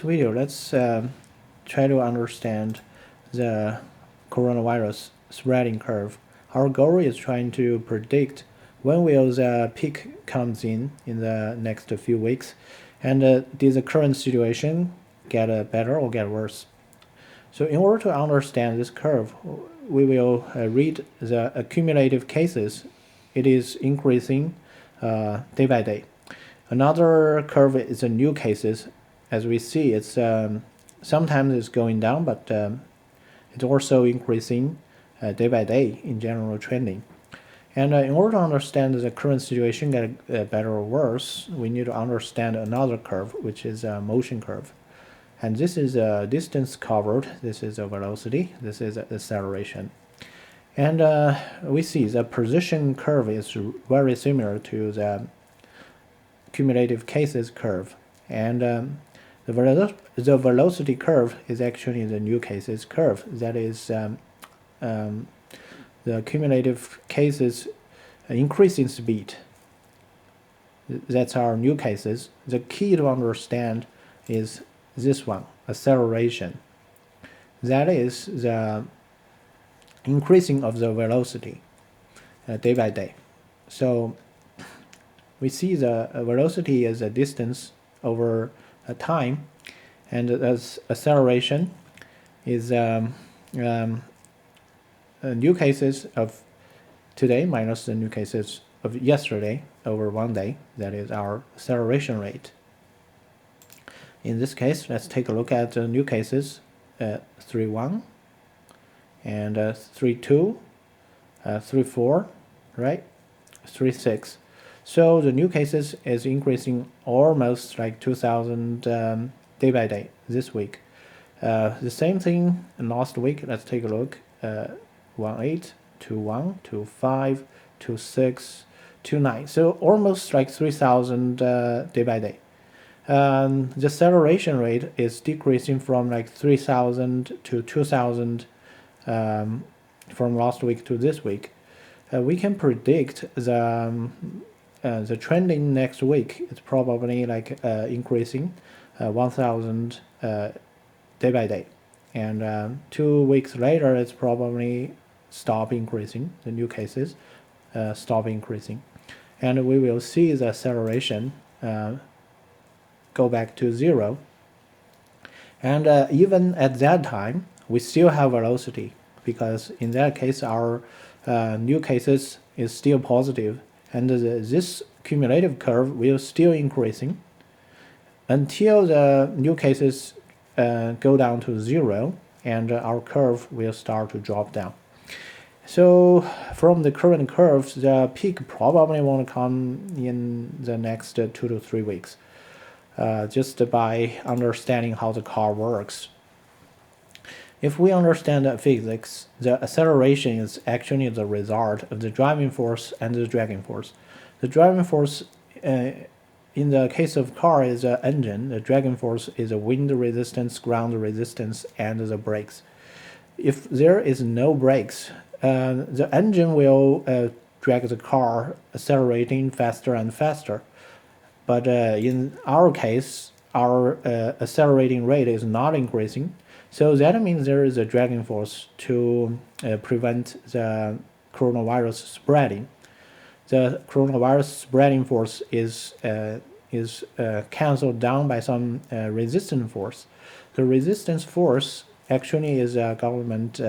video, let's try to understand the coronavirus spreading curve. Our goal is trying to predict when will the peak comes in the next few weeks, and did the current situation get better or get worse. So in order to understand this curve, we will read the accumulative cases. It is increasing day by day. Another curve is the new cases. As we see, it's sometimes it's going down, but it's also increasing day by day in general trending. And in order to understand the current situation get better or worse, we need to understand another curve, which is a motion curve. And this is a distance covered, this is a velocity, this is acceleration. And we see the position curve is very similar to the cumulative cases curve. And the velocity curve is actually the new cases curve. That is the cumulative cases increasing speed. That's our new cases. The key to understand is this one, acceleration. That is the increasing of the velocity day by day. So we see the velocity is a distance over a time, and as acceleration is new cases of today minus the new cases of yesterday over one day. That is our acceleration rate. In this case, let's take a look at the new cases 3.1 and 3.2, 3.4, right? 3.6. So the new cases is increasing almost like 2,000 day by day this week. The same thing last week. Let's take a look. 1.8, 2.1, 2.5, 2.6, 2.9. So almost like 3,000 day by day. The acceleration rate is decreasing from like 3,000 to 2,000 from last week to this week. We can predict the trending next week. It's probably like increasing 1,000 day by day, and 2 weeks later it's probably stop increasing. The new cases stop increasing, and we will see the acceleration go back to 0. And even at that time, we still have velocity, because in that case our new cases is still positive, and this cumulative curve will still increasing until the new cases go down to 0, and our curve will start to drop down. So from the current curve, the peak probably won't come in the next 2 to 3 weeks, just by understanding how the car works. If we understand physics, the acceleration is actually the result of the driving force and the dragging force. The driving force in the case of car is the engine. The dragging force is the wind resistance, ground resistance, and the brakes. If there is no brakes, the engine will drag the car, accelerating faster and faster. But in our case, our accelerating rate is not increasing. So that means there is a dragging force to prevent the coronavirus spreading. The coronavirus spreading force is cancelled down by some resistance force. The resistance force actually is government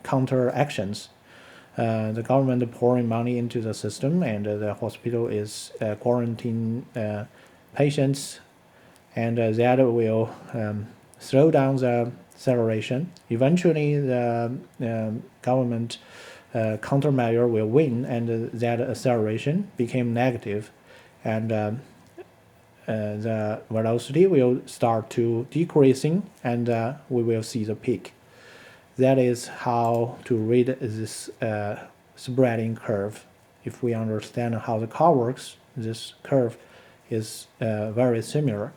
counter actions. The government pouring money into the system, and the hospital is quarantining patients, and that will slow down the acceleration. Eventually, the government countermeasure will win, and that acceleration became negative, and the velocity will start to decreasing, and we will see the peak. That is how to read this spreading curve. If we understand how the car works, this curve is very similar.